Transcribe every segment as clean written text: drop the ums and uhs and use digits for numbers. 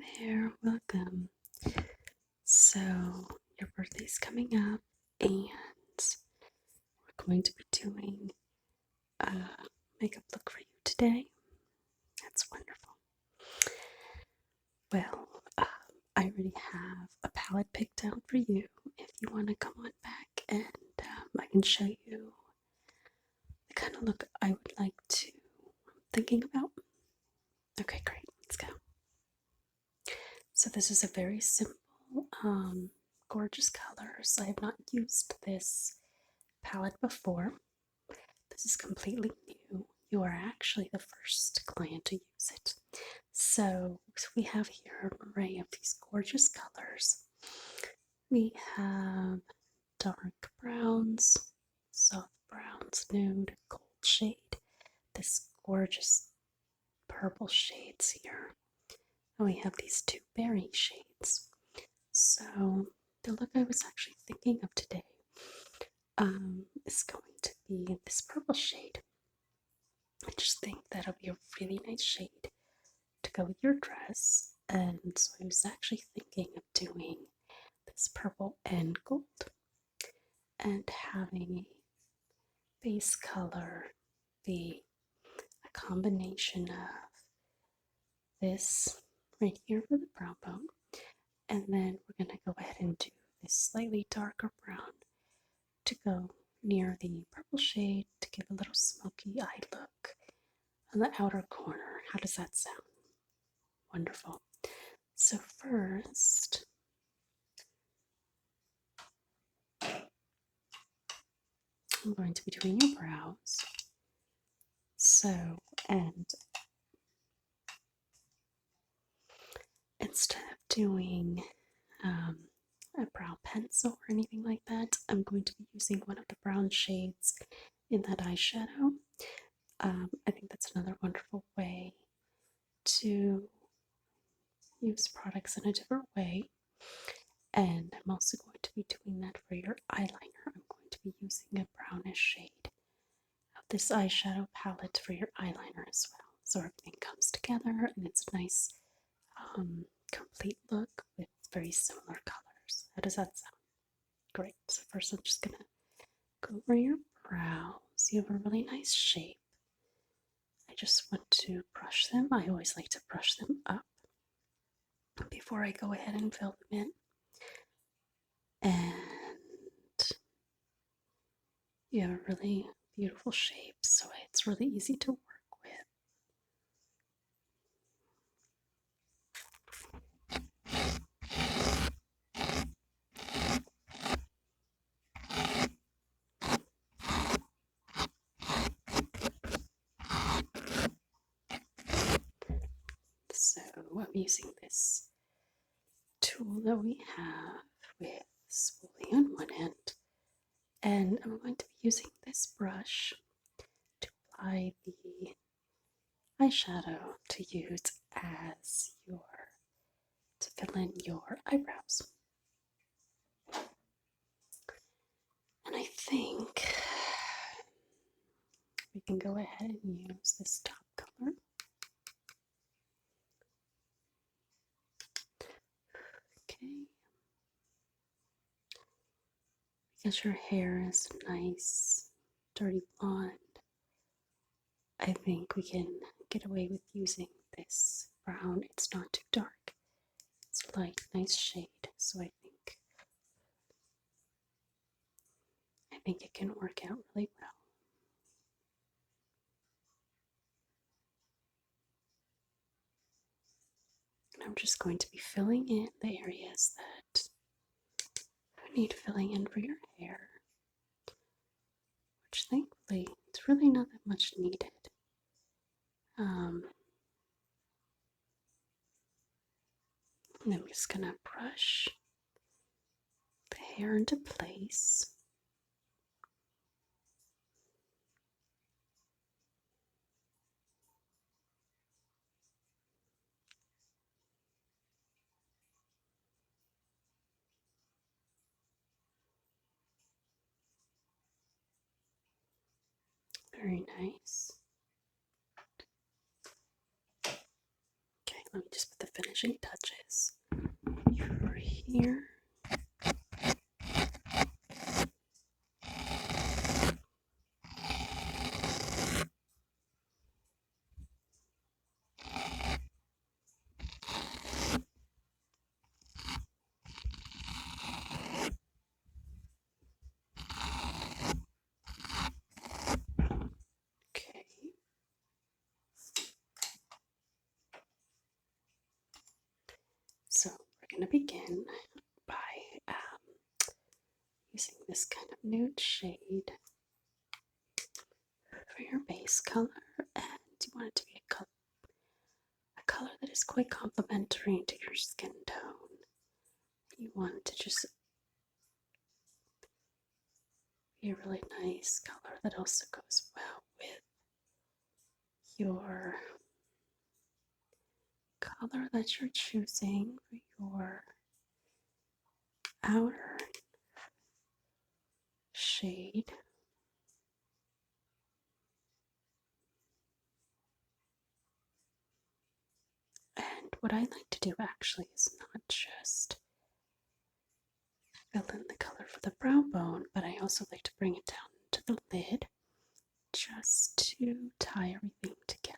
Hi there, welcome. So, your birthday's coming up, and we're going to be doing a makeup look for you today. That's wonderful. Well, I already have a palette picked out for you. If you want to come on back, and I can show you the kind of look I would like to. Thinking about. Okay, great. Let's go. So this is a very simple, gorgeous colors. I have not used this palette before. This is completely new. You are actually the first client to use it. So we have here an array of these gorgeous colors. We have dark browns, soft browns, nude, gold shade, this gorgeous purple shades here. And we have these two berry shades. So the look I was actually thinking of today is going to be this purple shade. I just think that'll be a really nice shade to go with your dress, and so I was actually thinking of doing this purple and gold and having a base color be a combination of this right here for the brow bone, and then we're going to go ahead and do this slightly darker brown to go near the purple shade to give a little smoky eye look on the outer corner. How does that sound? Wonderful. So first, I'm going to be doing your brows. So, and instead of doing a brow pencil or anything like that, I'm going to be using one of the brown shades in that eyeshadow. I think that's another wonderful way to use products in a different way. And I'm also going to be doing that for your eyeliner. I'm going to be using a brownish shade of this eyeshadow palette for your eyeliner as well. So everything comes together and it's a nice complete look with very similar colors. How does that sound? Great. So first I'm just going to go over your brows. You have a really nice shape. I just want to brush them. I always like to brush them up before I go ahead and fill them in. And you have a really beautiful shape, so it's really easy to work with. So I'm using this tool that we have with spoolie on one end, and I'm going to be using this brush to apply the eyeshadow to use as to fill in your eyebrows. And I think we can go ahead and use this top color. Okay. Because your hair is nice, dirty blonde, I think we can get away with using this brown. It's not too dark. It's light, nice shade. So I think it can work out really well. And I'm just going to be filling in the areas that need filling in for your hair, which thankfully it's really not that much needed. And I'm just gonna brush the hair into place. Very nice. Okay. let me just put the finishing touches over here. Okay. So we're going to begin by using this kind of nude shade for your base color, and you want it to be a color that is quite complementary to your skin tone. You want it to just be a really nice color that also goes well with your color that you're choosing for your outer shade. And what I like to do actually is not just fill in the color for the brow bone, but I also like to bring it down to the lid just to tie everything together.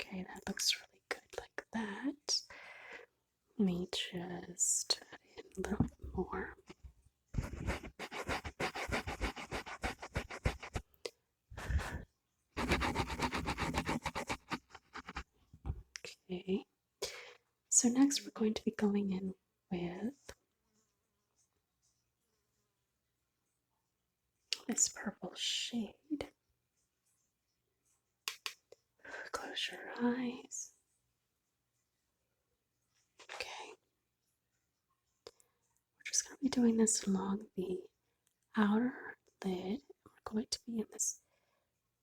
Okay, that looks really good like that. Let me just add in a little bit more. Okay, so next we're going to be going in with this purple shade. Close your eyes. Okay, we're just going to be doing this along the outer lid. We're going to be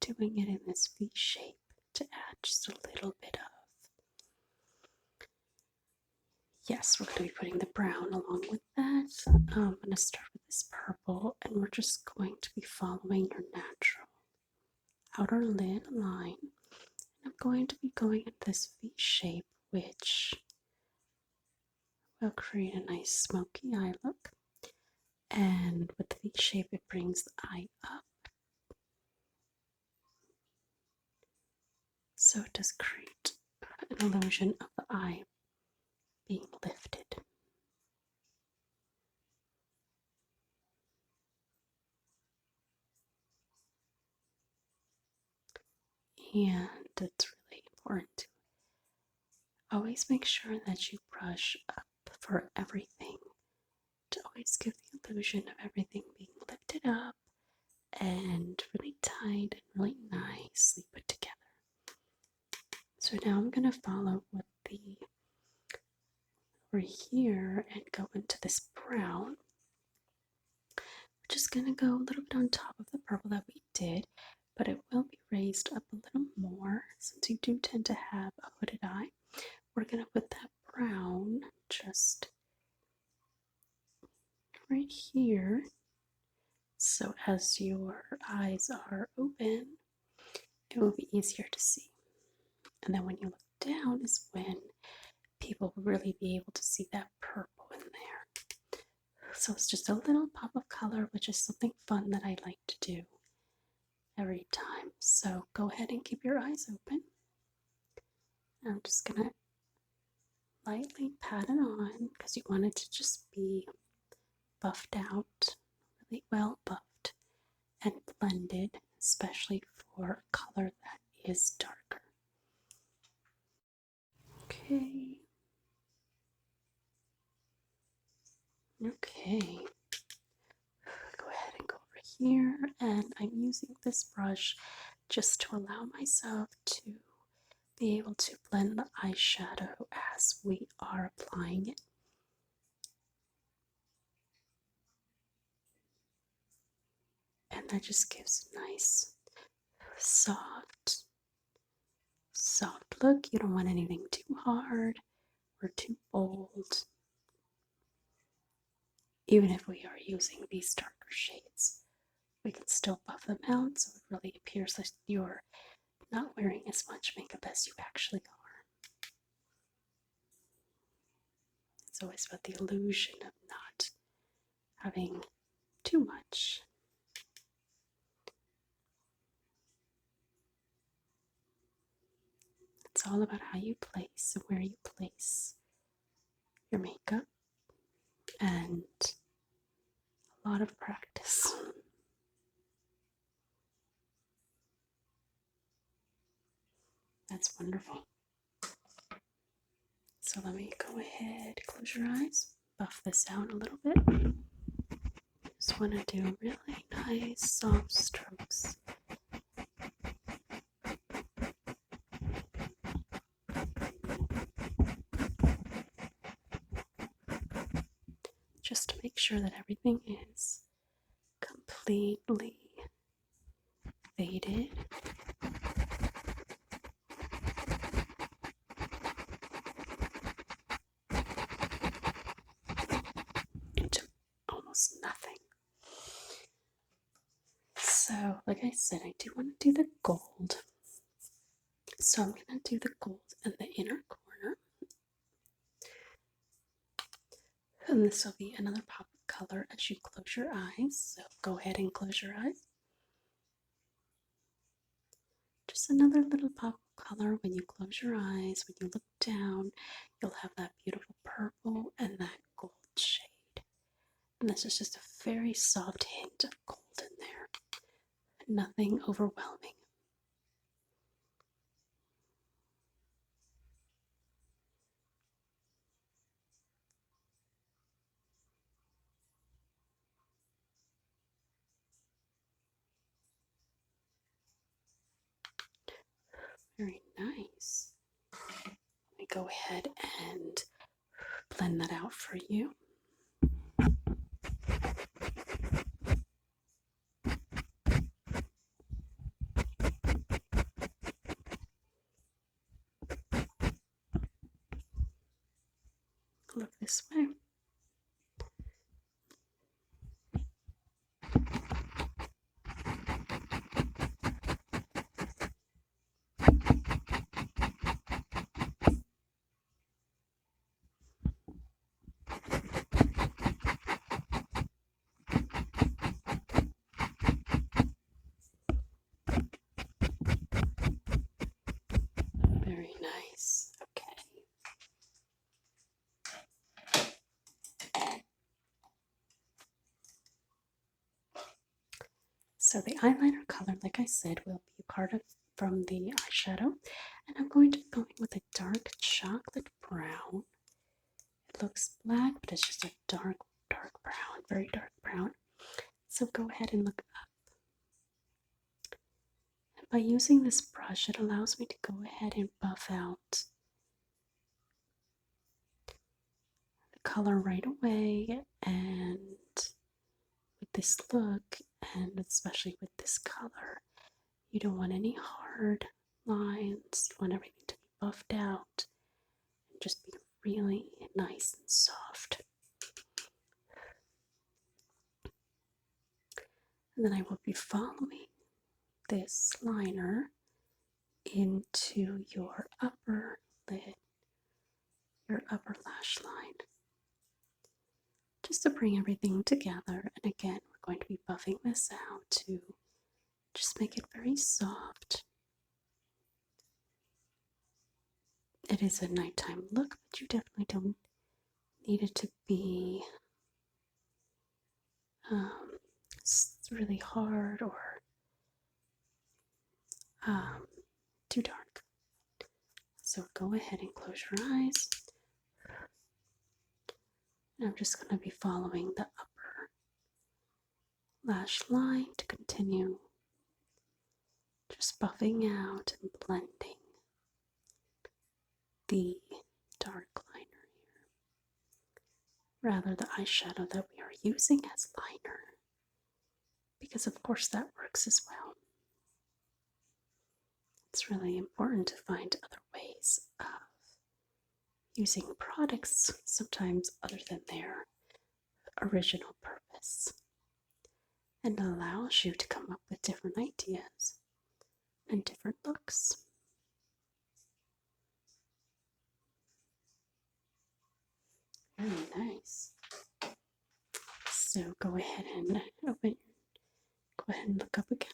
doing it in this V shape to add just a little bit of. Yes, we're going to be putting the brown along with that. I'm going to start with this purple, and we're just going to be following your natural outer lid line. And I'm going to be going in this V shape, which will create a nice smoky eye look. And with the V shape, it brings the eye up. So it does create an illusion of the eye being lifted. And it's really important to always make sure that you brush up for everything, to always give the illusion of everything being lifted up and really tight and really nicely put together. So now I'm going to follow with the over here and go into this brown. We're just going to go a little bit on top of the purple that we did, but it will be raised up a little more since you do tend to have a hooded eye. We're going to put that brown just right here. So as your eyes are open, it will be easier to see. And then when you look down is when people will really be able to see that purple in there. So it's just a little pop of color, which is something fun that I like to do every time. So go ahead and keep your eyes open. I'm just gonna lightly pat it on because you want it to just be buffed out, really well buffed and blended, especially for a color that is darker. Okay. Okay. Go ahead and go over here, and I'm using this brush just to allow myself to be able to blend the eyeshadow as we are applying it. And that just gives a nice soft, soft look. You don't want anything too hard or too bold. Even if we are using these darker shades, we can still buff them out so it really appears like you're not wearing as much makeup as you actually are. It's always about the illusion of not having too much. It's all about how you place and where you place your makeup and a lot of practice. That's wonderful. So let me go ahead, close your eyes, buff this out a little bit. Just want to do really nice soft strokes. Just to make sure that everything is completely faded. To almost nothing. So, like I said, I do want to do the gold. So I'm going to do the gold in the inner corner. And this will be another pop of color as you close your eyes. So go ahead and close your eyes. Just another little pop of color when you close your eyes. When you look down, you'll have that beautiful purple and that gold shade. And this is just a very soft hint of gold in there. Nothing overwhelming. Very nice. Let me go ahead and blend that out for you. Look this way. Very nice. Okay. So the eyeliner color, like I said, will be part of from the eyeshadow. And I'm going to be going with a dark chocolate brown. It looks black, but it's just a dark, dark brown, very dark brown. So go ahead and look up. And by using this brush, it allows me to go ahead and buff out the color right away. And with this look, and especially with this color, you don't want any hard lines. You want everything to be buffed out and just be really nice and soft. And then I will be following this liner into your upper lid, your upper lash line, just to bring everything together. And again, we're going to be buffing this out to just make it very soft. It is a nighttime look, but you definitely don't need it to be really hard or too dark. So go ahead and close your eyes. And I'm just going to be following the upper lash line to continue just buffing out and blending the dark liner here. Rather, the eyeshadow that we are using as liner, because of course that works as well. it's really important to find other ways of using products, sometimes other than their original purpose, and allows you to come up with different ideas and different looks. Very nice. So go ahead and go ahead and look up again.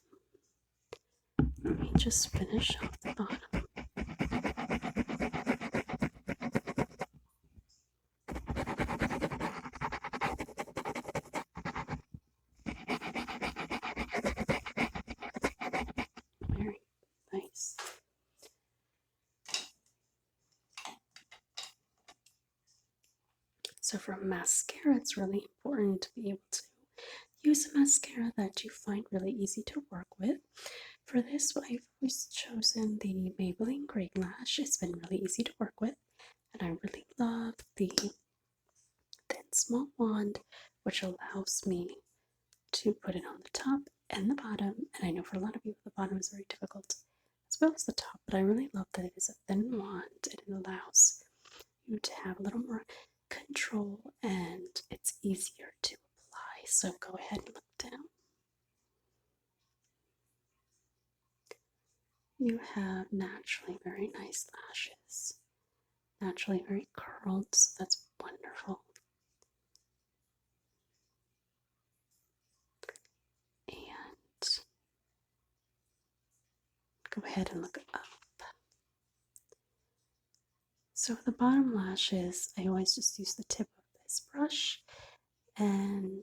Let me just finish off the bottom. Very nice. So for mascara, it's really important to be able to use a mascara that you find really easy to work with. For this, I've always chosen the Maybelline Great Lash. It's been really easy to work with, and I really love the thin small wand, which allows me to put it on the top and the bottom. And I know for a lot of people the bottom is very difficult as well as the top, but I really love that it is a thin wand and it allows you to have a little more control and it's easier to apply. So go ahead and look down. You have naturally very nice lashes, naturally very curled, so that's wonderful. And go ahead and look up. So for the bottom lashes, I always just use the tip of this brush and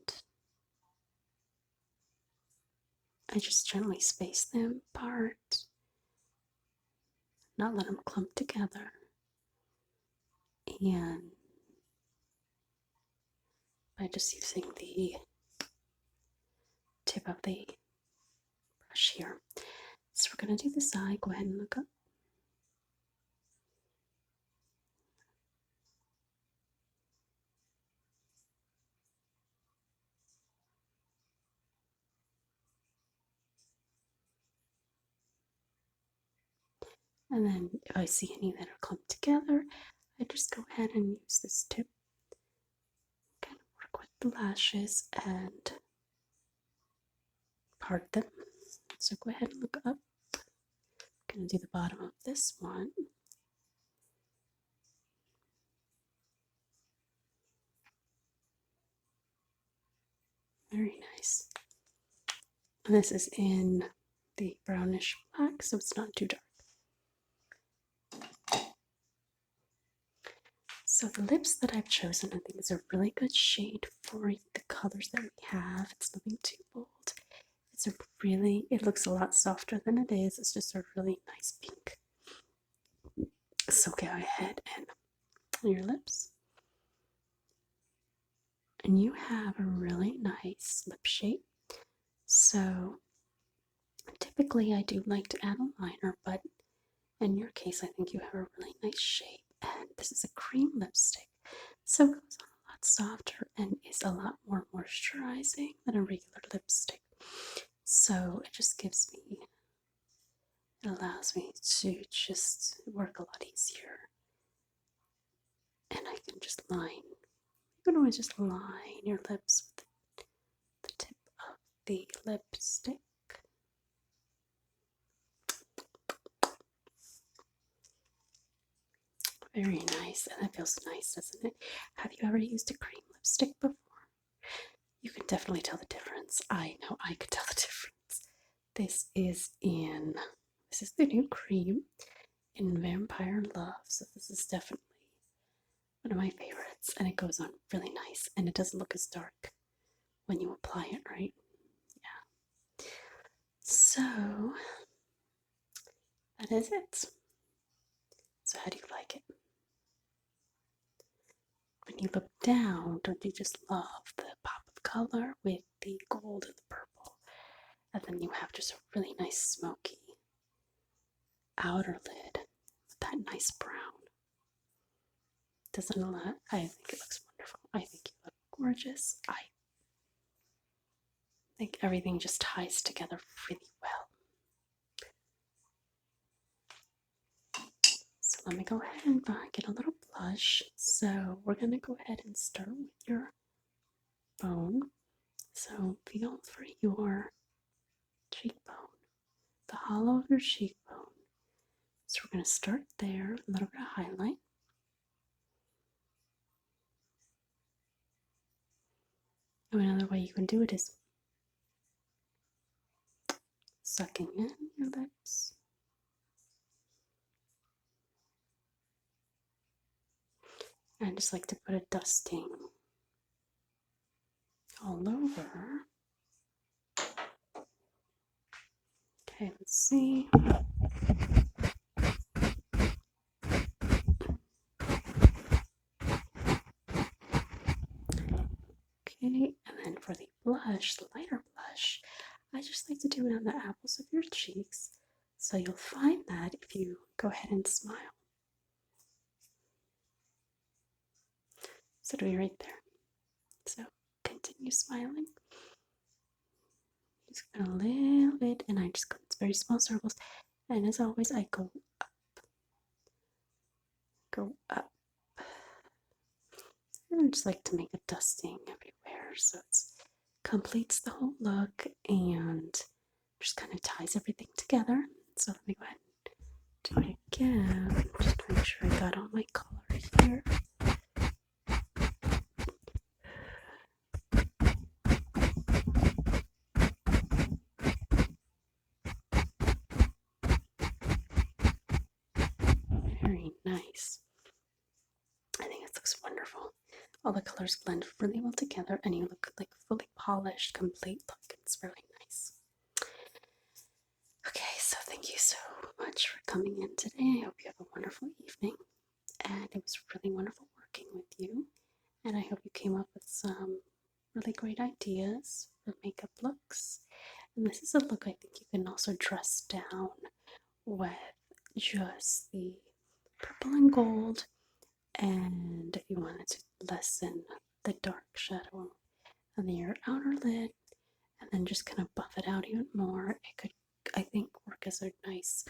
I just gently space them apart, not let them clump together. And by just using the tip of the brush here. So we're going to do this eye. Go ahead and look up. And then if I see any that are clumped together, I just go ahead and use this tip. Kind of work with the lashes and part them. So go ahead and look up. I'm going to do the bottom of this one. Very nice. And this is in the brownish black, so it's not too dark. So the lips that I've chosen, I think is a really good shade for the colors that we have. It's nothing too bold. It's a really, it looks a lot softer than it is. It's just a really nice pink. So go ahead and on your lips. And you have a really nice lip shape. So typically I do like to add a liner, but in your case I think you have a really nice shape. And this is a cream lipstick. So it goes on a lot softer and is a lot more moisturizing than a regular lipstick. So it just gives me, it allows me to just work a lot easier. And I can just line, you can always just line your lips with the tip of the lipstick. Very nice, and that feels nice, doesn't it? Have you ever used a cream lipstick before? You can definitely tell the difference. I know I could tell the difference. This is the new cream in Vampire Love, so this is definitely one of my favorites, and it goes on really nice, and it doesn't look as dark when you apply it, right? Yeah. So that is it. So how do you like it? When you look down, don't you just love the pop of color with the gold and the purple? And then you have just a really nice smoky outer lid with that nice brown. Doesn't it look? I think it looks wonderful. I think you look gorgeous. I think everything just ties together really well. let me go ahead and get a little blush. So we're gonna go ahead and start with your bone. So feel for your cheekbone, the hollow of your cheekbone. So we're gonna start there, a little bit of highlight. And another way you can do it is sucking in your lips. And I just like to put a dusting all over. Okay, let's see. Okay, and then for the blush, the lighter blush, I just like to do it on the apples of your cheeks. So you'll find that if you go ahead and smile. So it'll be right there. So continue smiling. Just a little bit, and I just go, it's very small circles. And as always, I go up. Go up. And I just like to make a dusting everywhere so it completes the whole look and just kind of ties everything together. So let me go ahead and do it again. Just to make sure I got all my colors here. Very nice. I think this looks wonderful. All the colors blend really well together and you look like fully polished, complete look. It's really nice. Okay, so thank you so much for coming in today. I hope you have a wonderful evening. And it was really wonderful working with you. And I hope you came up with some really great ideas for makeup looks. And this is a look I think you can also dress down with just the purple and gold. And if you wanted to lessen the dark shadow on your outer lid and then just kind of buff it out even more, it could, I think, work as a nice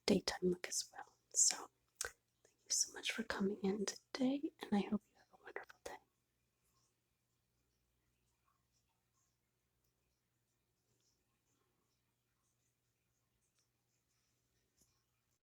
daytime look as well. So thank you so much for coming in today, and I hope